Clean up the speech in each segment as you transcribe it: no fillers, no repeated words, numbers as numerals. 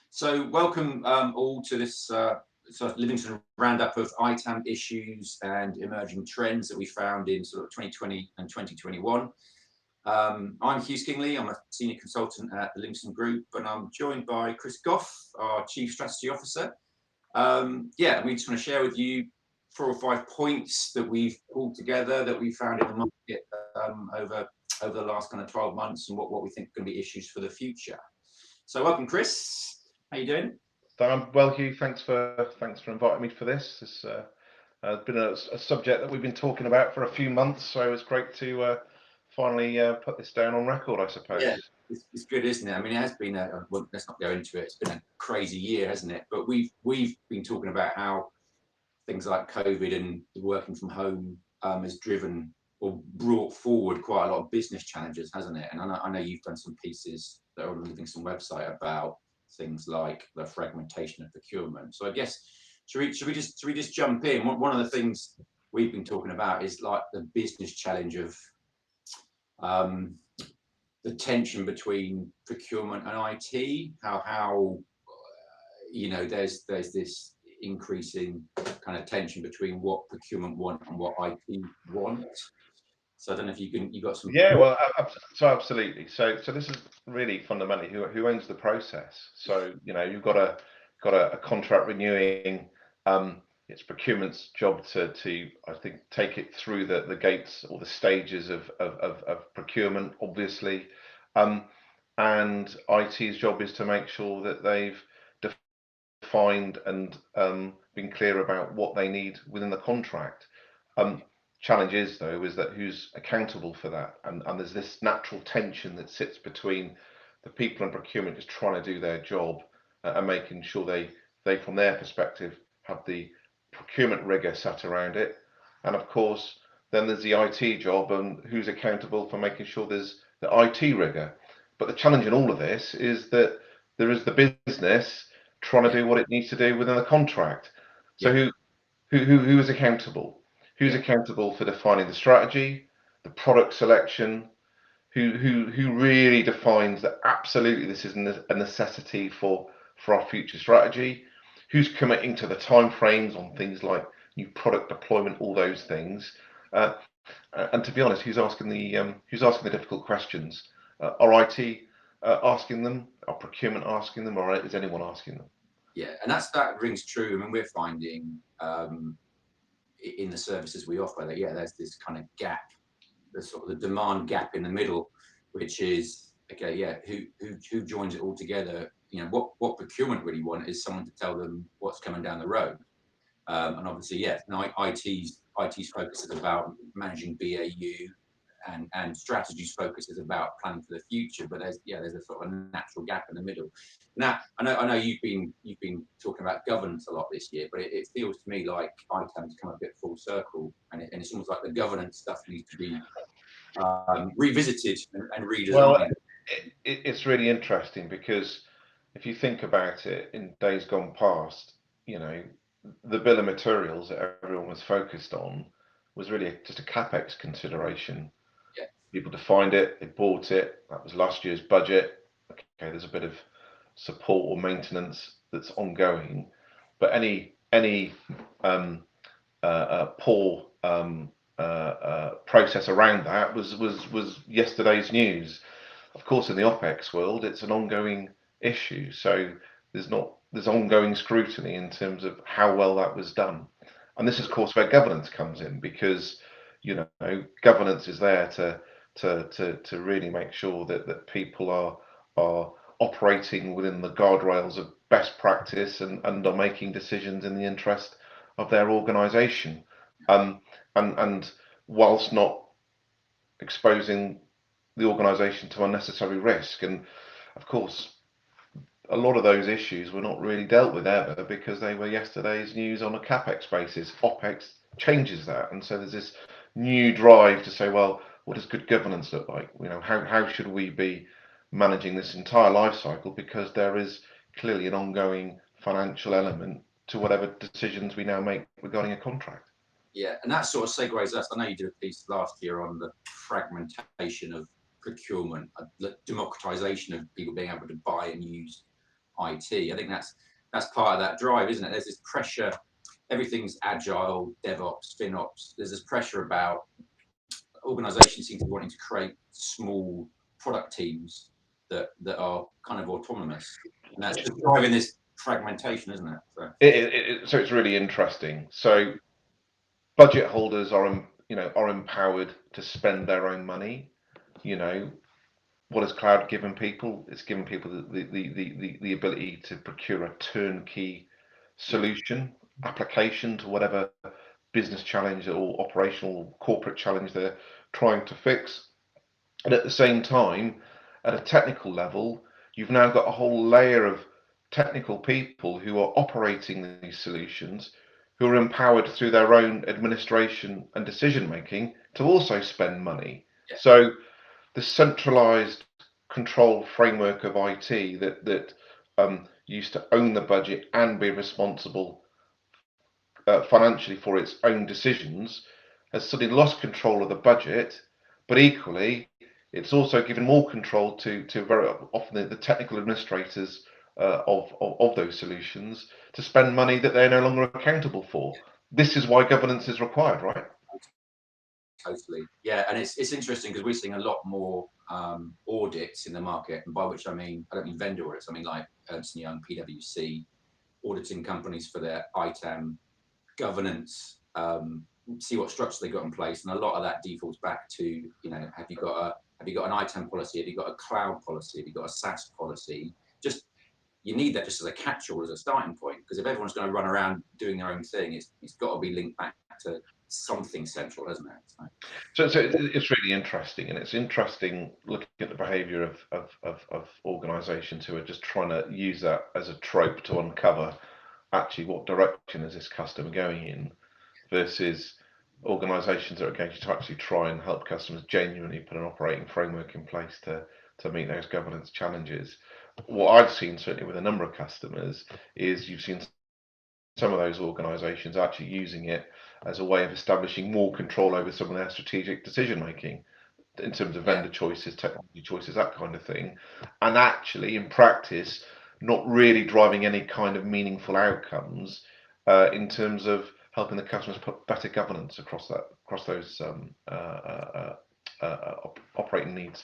So welcome all to this sort of Livingstone roundup of ITAM issues and emerging trends that we found in sort of 2020 and 2021. I'm Hugh Skingley. I'm a senior consultant at the Livingstone Group, and I'm joined by Chris Gough, our Chief Strategy Officer. We just want to share with you 4 or 5 points that we've pulled together that we found in the market over the last kind of 12 months and what we think are going to be issues for the future. So welcome, Chris. How you doing? Well, Hugh, thanks for inviting me for this. It's been a subject that we've been talking about for a few months, so it's great to finally put this down on record, I suppose. Yeah, it's good, isn't it? I mean, it has been well, let's not go into it. It's been a crazy year, hasn't it? But we've been talking about how things like COVID and working from home has driven or brought forward quite a lot of business challenges, hasn't it? And I know you've done some pieces that are on the Livingstone website about things like the fragmentation of procurement. So I guess should we just jump in? One of the things we've been talking about is like the business challenge of the tension between procurement and IT. How there's this increasing kind of tension between what procurement want and what IT want. So I don't know if you got some. Yeah, well, absolutely. So this is really fundamentally who owns the process. So you've got a contract renewing. It's procurement's job to I think take it through the gates or the stages of procurement, obviously, and IT's job is to make sure that they've defined and been clear about what they need within the contract. Challenge is though is that who's accountable for that, and there's this natural tension that sits between the people in procurement just trying to do their job and making sure they from their perspective have the procurement rigor sat around it, and of course then there's the IT job and who's accountable for making sure there's the IT rigor. But the challenge in all of this is that there is the business trying to do what it needs to do within the contract. So who is accountable? Who's accountable for defining the strategy, the product selection? Who really defines that absolutely this is a necessity for our future strategy? Who's committing to the timeframes on things like new product deployment, all those things? And to be honest, who's asking the difficult questions? Are IT asking them? Are procurement asking them? Or is anyone asking them? Yeah, and that rings true. I mean, we're finding in the services we offer that there's this kind of gap, the sort of the demand gap in the middle, which is who joins it all together. What procurement really want is someone to tell them what's coming down the road, and obviously now IT's focus is about managing BAU. And strategy's focus is about planning for the future, but there's a sort of natural gap in the middle. Now, I know you've been talking about governance a lot this year, but it feels to me like ITAM's come a bit full circle, and it's almost like the governance stuff needs to be revisited and redesigned. Well, it's really interesting because if you think about it, in days gone past, the bill of materials that everyone was focused on was really just a capex consideration. People defined it, they bought it. That was last year's budget. Okay, there's a bit of support or maintenance that's ongoing, but any poor process around that was yesterday's news. Of course, in the OPEX world, it's an ongoing issue. So there's ongoing scrutiny in terms of how well that was done, and this is, of course, where governance comes in, because governance is there to really make sure that people are operating within the guardrails of best practice and are making decisions in the interest of their organisation, and whilst not exposing the organisation to unnecessary risk. And of course, a lot of those issues were not really dealt with ever because they were yesterday's news on a capex basis. OPEX changes that, and so there's this new drive to say, well, what does good governance look like? How should we be managing this entire life cycle? Because there is clearly an ongoing financial element to whatever decisions we now make regarding a contract. Yeah, and that sort of segues us. I know you did a piece last year on the fragmentation of procurement, the democratization of people being able to buy and use IT. I think that's part of that drive, isn't it? There's this pressure. Everything's agile, DevOps, Finnops. There's this pressure about organisations seem to be wanting to create small product teams that are kind of autonomous, and that's just driving this fragmentation, isn't it? So it's really interesting. So budget holders are empowered to spend their own money. What has cloud given people? It's given people the ability to procure a turnkey solution, application to whatever business challenge or operational corporate challenge they're trying to fix. And at the same time, at a technical level, you've now got a whole layer of technical people who are operating these solutions, who are empowered through their own administration and decision making to also spend money. Yeah. So the centralized control framework of IT that used to own the budget and be responsible financially for its own decisions has suddenly lost control of the budget, but equally it's also given more control to very often the technical administrators of those solutions to spend money that they're no longer accountable for. This is why governance is required, right? Totally. Yeah, and it's interesting because we're seeing a lot more audits in the market, and by which I don't mean vendor audits. I mean like Ernst & Young, PwC, auditing companies for their ITAM governance, see what structure they got in place, and a lot of that defaults back to have you got an ITAM policy, have you got a cloud policy, have you got a SaaS policy? Just you need that just as a catch-all, as a starting point, because if everyone's going to run around doing their own thing, it's got to be linked back to something central, hasn't it? So it's really interesting, and it's interesting looking at the behaviour of organisations who are just trying to use that as a trope to uncover actually what direction is this customer going in, versus organisations that are going to actually try and help customers genuinely put an operating framework in place to meet those governance challenges. What I've seen certainly with a number of customers is you've seen some of those organisations actually using it as a way of establishing more control over some of their strategic decision making in terms of vendor choices, technology choices, that kind of thing, and actually in practice not really driving any kind of meaningful outcomes in terms of helping the customers put better governance across those operating needs.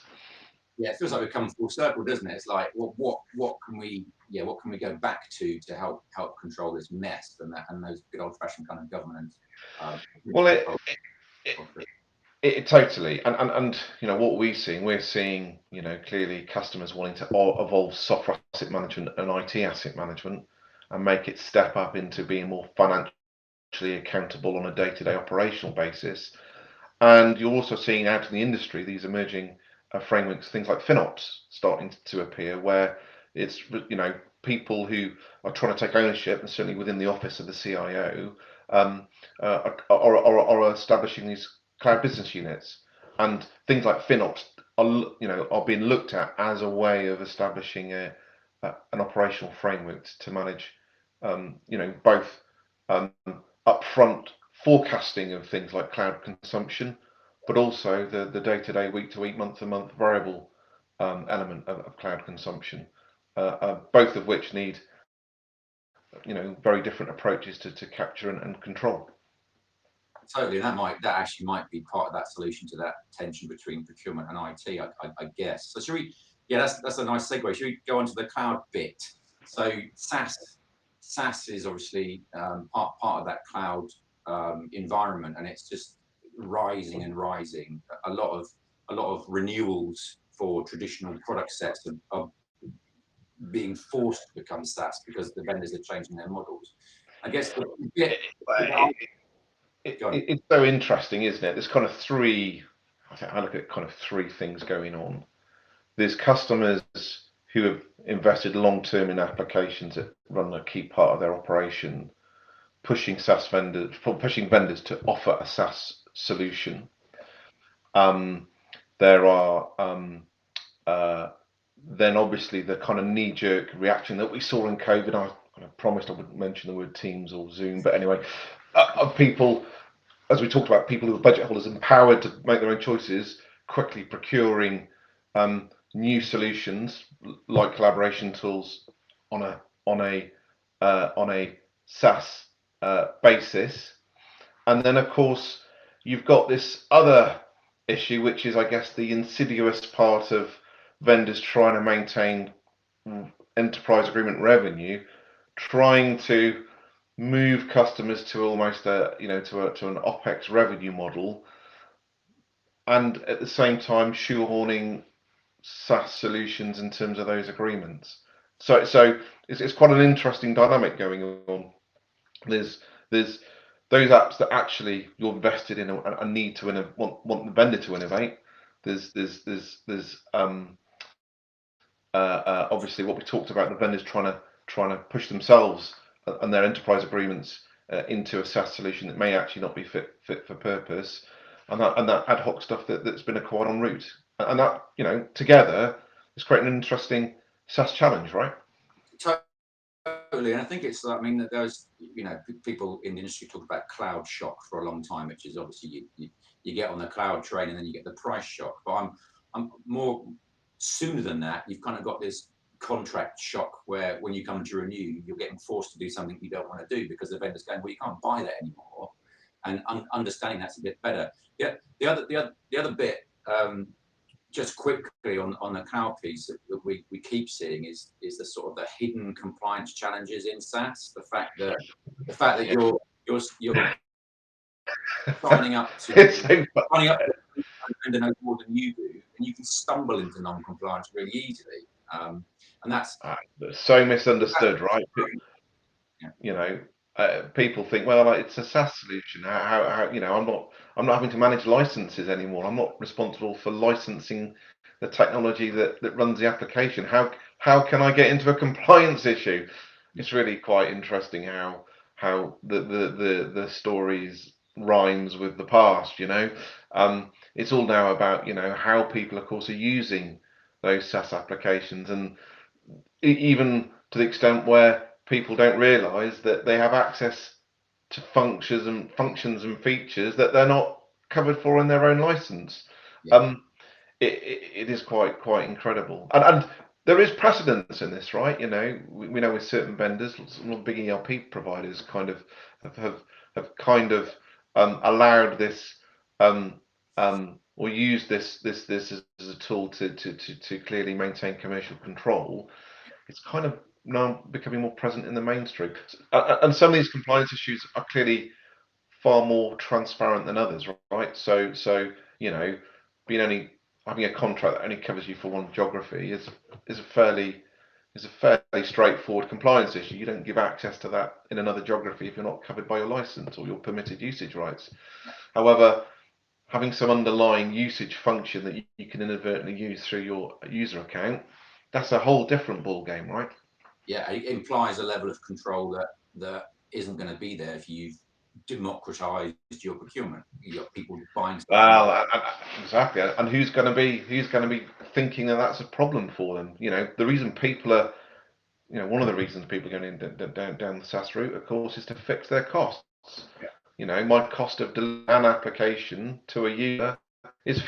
Yeah, it feels like we've come full circle, doesn't it? It's like, well, what can we go back to help control this mess and those good old-fashioned kind of governance? It totally, and what we're seeing clearly customers wanting to evolve software asset management and IT asset management and make it step up into being more financially accountable on a day-to-day operational basis. And you're also seeing out in the industry these emerging frameworks, things like Finnops starting to appear, where it's people who are trying to take ownership, and certainly within the office of the CIO, are establishing these cloud business units, and things like Finnops are being looked at as a way of establishing an operational framework to manage both upfront forecasting of things like cloud consumption, but also the day-to-day, week-to-week, month-to-month variable element of cloud consumption, both of which need very different approaches to capture and control. Totally, and that actually might be part of that solution to that tension between procurement and IT, I guess. So should we? Yeah, that's a nice segue. Should we go on to the cloud bit? So SaaS is obviously part of that cloud environment, and it's just rising and rising. A lot of renewals for traditional product sets are being forced to become SaaS because the vendors are changing their models. I guess it's so interesting, isn't it? There's kind of I look at kind of three things going on. There's customers who have invested long term in applications that run a key part of their operation, pushing vendors to offer a SaaS solution. There are then obviously the kind of knee-jerk reaction that we saw in COVID. I promised I wouldn't mention the word Teams or Zoom, but anyway, of people, as we talked about, people who are budget holders empowered to make their own choices, quickly procuring new solutions like collaboration tools on a SaaS basis. And then, of course, you've got this other issue, which is, I guess, the insidious part of vendors trying to maintain enterprise agreement revenue, trying to move customers to almost to an OpEx revenue model, and at the same time shoehorning SaaS solutions in terms of those agreements. So it's quite an interesting dynamic going on. There's those apps that actually you're invested in and need to want the vendor to innovate. There's obviously what we talked about, the vendors trying to push themselves and their enterprise agreements into a SaaS solution that may actually not be fit for purpose, and that ad hoc stuff that's been acquired en route, and that together is creating an interesting SaaS challenge, right? Totally, and I think it's like, I mean, there's people in the industry talk about cloud shock for a long time, which is obviously you get on the cloud train and then you get the price shock. But I'm more sooner than that. You've kind of got this contract shock where when you come to renew, you're getting forced to do something you don't want to do because the vendor's going, well, you can't buy that anymore, and understanding that's a bit better. Yeah, the other bit. Just quickly on the cloud piece that we keep seeing is the sort of the hidden compliance challenges in SaaS. The fact that you're signing up to and know more than you do, and you can stumble into non-compliance really easily. And that's so misunderstood, right? Yeah. People think, well, it's a SaaS solution. How I'm not having to manage licenses anymore. I'm not responsible for licensing the technology that runs the application. How can I get into a compliance issue? It's really quite interesting how the stories rhymes with the past. It's all now about how people, of course, are using those SaaS applications, and even to the extent where people don't realize that they have access to functions and features that they're not covered for in their own license. Yeah. It is quite incredible, and there is precedence in this, right? We know with certain vendors, some big ERP providers kind of have kind of allowed this or used this as a tool to clearly maintain commercial control. It's kind of now becoming more present in the mainstream, and some of these compliance issues are clearly far more transparent than others, right? So having a contract that only covers you for one geography is a fairly straightforward compliance issue. You don't give access to that in another geography if you're not covered by your license or your permitted usage rights. However, having some underlying usage function that you can inadvertently use through your user account, that's a whole different ball game, right? Yeah, it implies a level of control that isn't going to be there if you've democratized your procurement. You got people buying stuff. Well, exactly, and who's going to be thinking that that's a problem for them? The reason people are, one of the reasons people are going down the SaaS route, of course, is to fix their costs. Yeah. My cost of delivering an application to a user is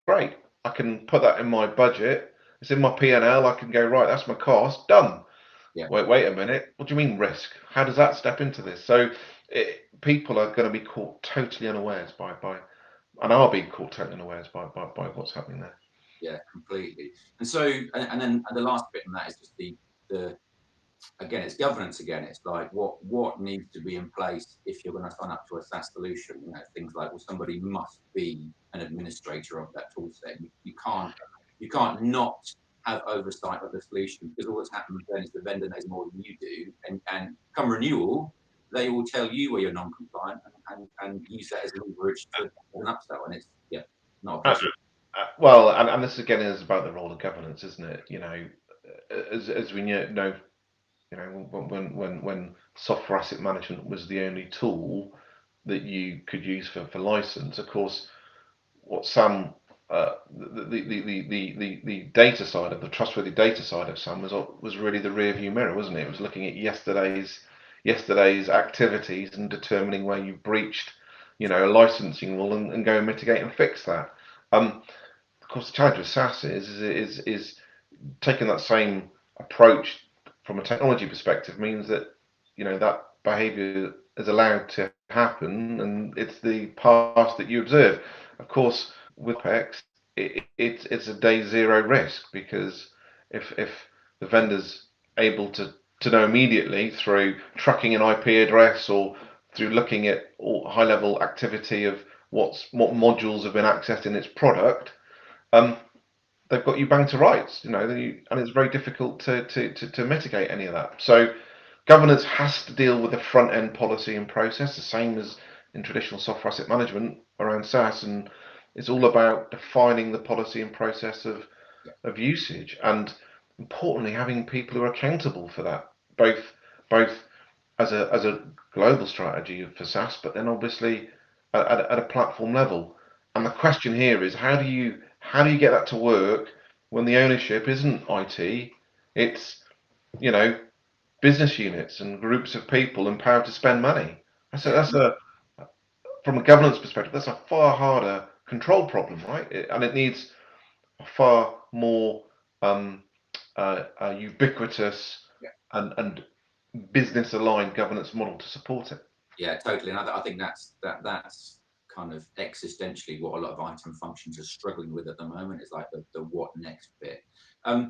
great. I can put that in my budget. It's in my P&L. I can go, right, that's my cost, done. Yeah. Wait a minute. What do you mean risk? How does that step into this? So people are going to be caught totally unawares and are being caught totally unawares by what's happening there. Yeah, completely. And so, and then the last bit on that is just the again, it's governance again. It's like what needs to be in place if you're going to sign up to a SaaS solution. Things like, well, somebody must be an administrator of that tool set. You can't not have oversight of the solution, because all that's happened then is the vendor knows more than you do, and come renewal, they will tell you where you're non-compliant and use that as leverage to an upsell, and it's not a question. Well, and this again is about the role of governance, isn't it? As we know, when software asset management was the only tool that you could use for license, of course, what SAM the data side of the trustworthy data side of SAM was really the rear view mirror, wasn't it? It was looking at yesterday's activities and determining where you breached a licensing rule and go and mitigate and fix that. Of course, the challenge with SaaS is taking that same approach from a technology perspective means that, you know, that behavior is allowed to happen, and it's the past that you observe. Of course, with PEX, it's a day zero risk, because if the vendor's able to know immediately through tracking an IP address, or through looking at all high level activity of what modules have been accessed in its product, they've got you banged to rights, you know, and it's very difficult to mitigate any of that. So governance has to deal with the front end policy and process, the same as in traditional software asset management around SaaS, and it's all about defining the policy and process of usage, and importantly having people who are accountable for that, both as a global strategy for SaaS, but then obviously at a platform level. And the question here is, how do you get that to work when the ownership isn't IT? It's, you know, business units and groups of people empowered to spend money. That's a from a governance perspective, that's a far harder control problem, right? And it needs a far more ubiquitous and business aligned governance model to support it. Yeah, totally. And I think that's kind of existentially what a lot of ITAM functions are struggling with at the moment, is like the what next bit. I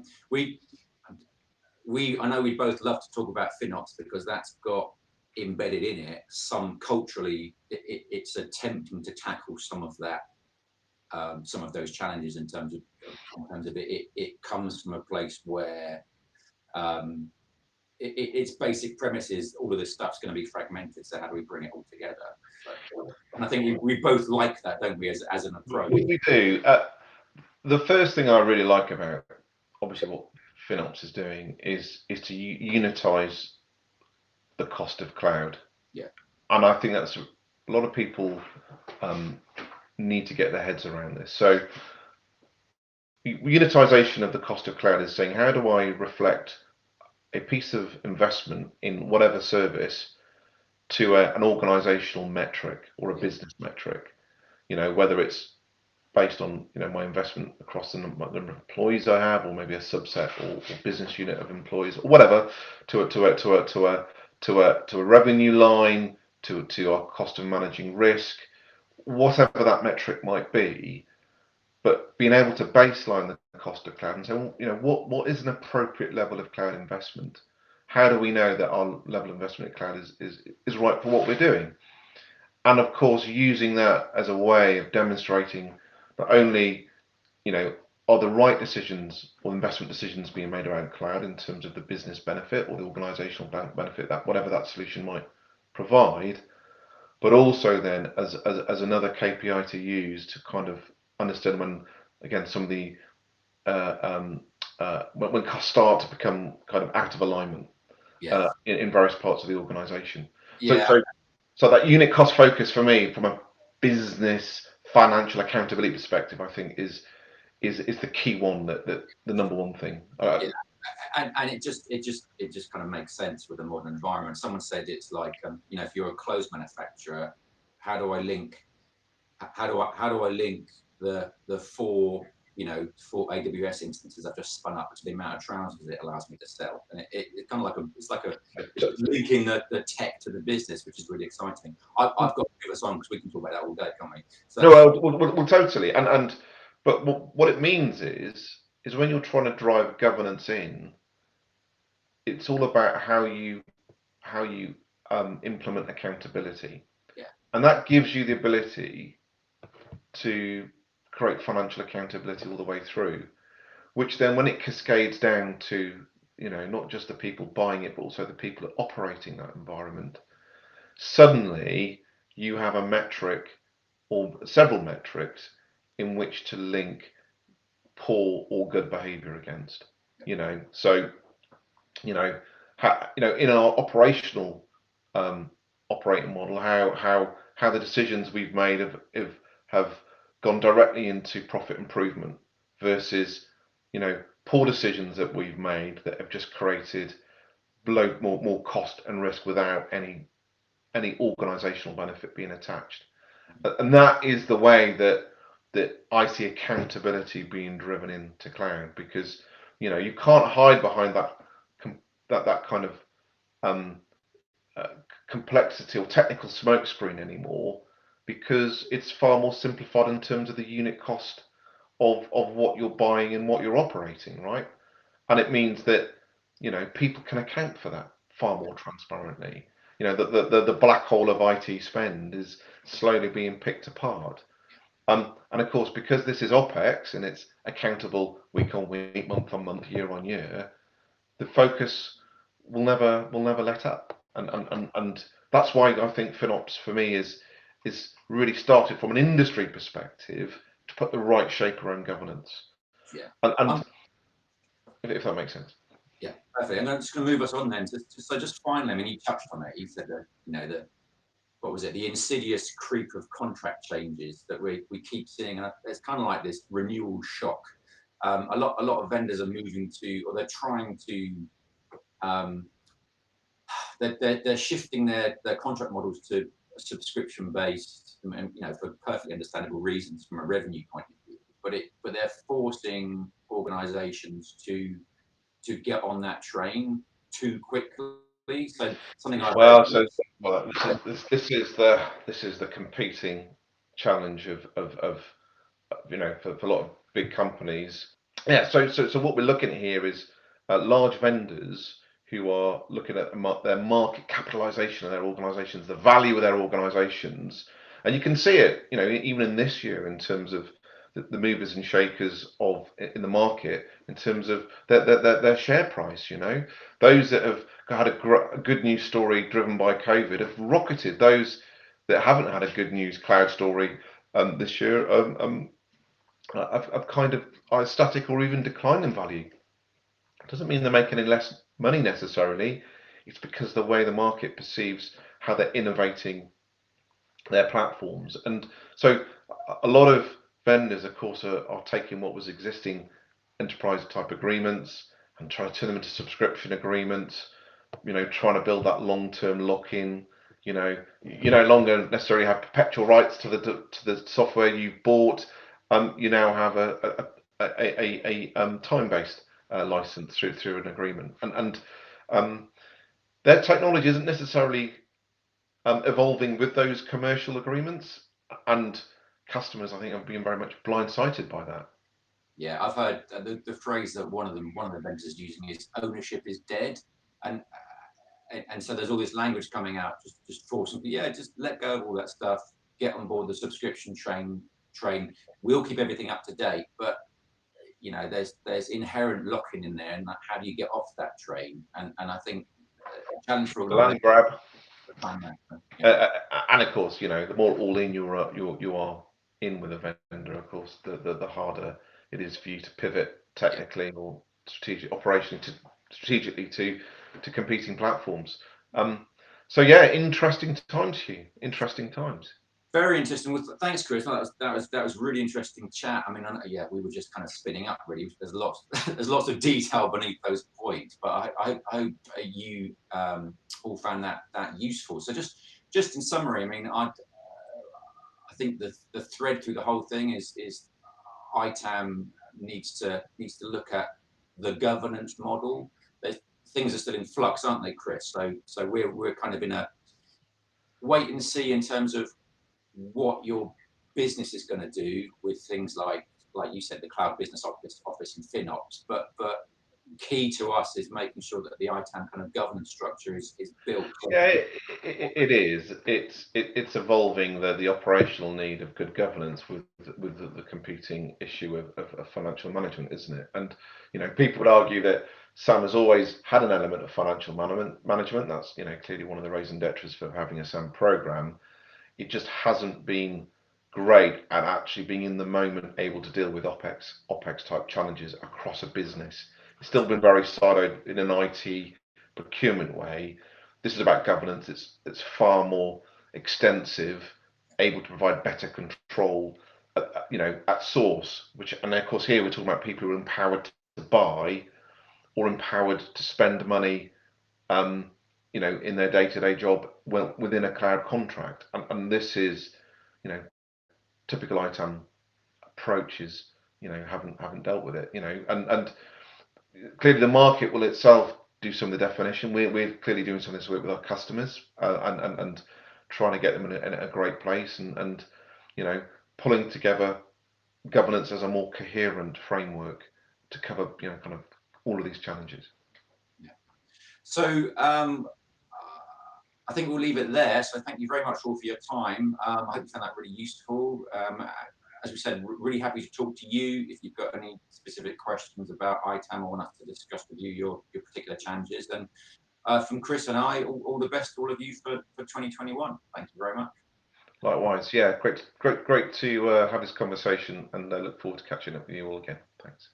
know we both love to talk about Finnops because that's got embedded in it some culturally, it's attempting to tackle some of that, some of those challenges in terms of it comes from a place where its basic premise is all of this stuff's going to be fragmented, so how do we bring it all together? And I think we both like that, don't we, as an approach? We do. The first thing I really like about, obviously, what Finnops is doing is to unitize the cost of cloud. Yeah. And I think that's a lot of people need to get their heads around this. So unitization of the cost of cloud is saying, how do I reflect a piece of investment in whatever service to an organizational metric or a business metric? You know, whether it's based on, you know, my investment across the number of employees I have, or maybe a subset or business unit of employees, or whatever, to a revenue line, to our cost of managing risk, whatever that metric might be. But being able to baseline the cost of cloud and say, well, you know, what is an appropriate level of cloud investment? How do we know that our level of investment in cloud is right for what we're doing? And of course, using that as a way of demonstrating not only, you know, are the right decisions or investment decisions being made around cloud in terms of the business benefit or the organizational benefit, that whatever that solution might provide, but also then as another KPI to use to kind of understand when, again, some of the when costs start to become kind of out of alignment in various parts of the organization. So that unit cost focus for me, from a business financial accountability perspective, I think is the key one, that the number one thing. And it just kind of makes sense with the modern environment. Someone said it's like, you know, if you're a clothes manufacturer, how do I link the four AWS instances I've just spun up to the amount of trousers it allows me to sell? And it's kind of like it's linking the tech to the business, which is really exciting. I've got to give us on because we can talk about that all day, can't we? So, no, well, totally. But what it means is when you're trying to drive governance in, it's all about how you implement accountability. Yeah. And that gives you the ability to create financial accountability all the way through, which then, when it cascades down to, you know, not just the people buying it, but also the people operating that environment, suddenly you have a metric or several metrics in which to link poor or good behavior against. You know, so in our operational operating model, how the decisions we've made have gone directly into profit improvement versus, you know, poor decisions that we've made that have just created more cost and risk without any organizational benefit being attached. And that is the way that I see accountability being driven into cloud, because, you know, you can't hide behind that that kind of complexity or technical smokescreen anymore, because it's far more simplified in terms of the unit cost of what you're buying and what you're operating, right? And it means that, you know, people can account for that far more transparently. You know, the black hole of IT spend is slowly being picked apart. And of course, because this is OPEX and it's accountable week on week, month on month, year on year, the focus will never let up. And that's why I think Finnops for me is really started from an industry perspective to put the right shape around governance. Yeah. And if that makes sense. Yeah, perfect. And I'm just going to move us on then. So just finally, I mean, you touched on it. You said that, you know, that, what was it, the insidious creep of contract changes that we keep seeing. And it's kind of like this renewal shock. A lot of vendors are moving to, or they're trying to, they're shifting their contract models to subscription based, and, you know, for perfectly understandable reasons from a revenue point of view. But they're forcing organisations to get on that train too quickly. So something I've this is the competing challenge of you know, for a lot of big companies. Yeah. So what we're looking at here is large vendors who are looking at their market capitalization of their organizations, the value of their organizations, and you can see it, you know, even in this year in terms of the movers and shakers in the market in terms of their share price. You know, those that have had a good news story driven by COVID have rocketed. Those that haven't had a good news cloud story this year I've kind of are static or even decline in value. It doesn't mean they're making any less money necessarily. It's because the way the market perceives how they're innovating their platforms. And so a lot of vendors, of course, are taking what was existing enterprise type agreements and trying to turn them into subscription agreements, you know, trying to build that long-term lock-in. You know, you no longer necessarily have perpetual rights to the software you've bought. You now have a time-based license through an agreement, and their technology isn't necessarily evolving with those commercial agreements, and customers, I think, are being very much blindsided by that. Yeah, I've heard the phrase that one of the vendors is using is ownership is dead, and so there's all this language coming out just forcing, yeah, just let go of all that stuff, get on board the subscription train. We'll keep everything up to date, but you know, there's inherent lock-in in there, and how do you get off that train? And I think a challenge for Land grab. And of course, you know, the more all in you are in with a vendor, of course, the harder it is for you to pivot technically or strategically to competing platforms. So yeah, interesting times, Hugh. Interesting times. Very interesting. Well, thanks, Chris. That was really interesting chat. I mean, yeah, we were just kind of spinning up. Really, there's lots of detail beneath those points, but I hope you all found that useful. So just in summary, I mean, I think the thread through the whole thing is ITAM needs to look at the governance model. Things are still in flux, aren't they, Chris? So we're kind of in a wait and see in terms of what your business is going to do with things like you said, the cloud business office and Finnops, but key to us is making sure that the ITAM kind of governance structure is built. Yeah, it is. It's evolving the operational need of good governance with the competing issue of financial management, isn't it? And you know, people would argue that SAM has always had an element of financial management. That's, you know, clearly one of the raison d'etres for having a SAM program. It just hasn't been great at actually being in the moment able to deal with OPEX type challenges across a business. It's still been very siloed in an IT procurement way. This is about governance. It's far more extensive, able to provide better control, you know, at source. And of course, here we're talking about people who are empowered to buy or empowered to spend money, you know, in their day-to-day job, well, within a cloud contract. And this is, you know, typical ITAM approaches, you know, haven't dealt with it, you know, and clearly the market will itself do some of the definition. We're clearly doing some of this work with our customers, and trying to get them in a great place, and you know, pulling together governance as a more coherent framework to cover, you know, kind of all of these challenges. Yeah. So I think we'll leave it there. So thank you very much all for your time. I hope you found that really useful. As we said, really happy to talk to you if you've got any specific questions about ITAM or want us to discuss with you your particular challenges. And from Chris and I, all the best to all of you for 2021. Thank you very much. Likewise, yeah, great to have this conversation, and I look forward to catching up with you all again. Thanks.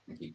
Thank you.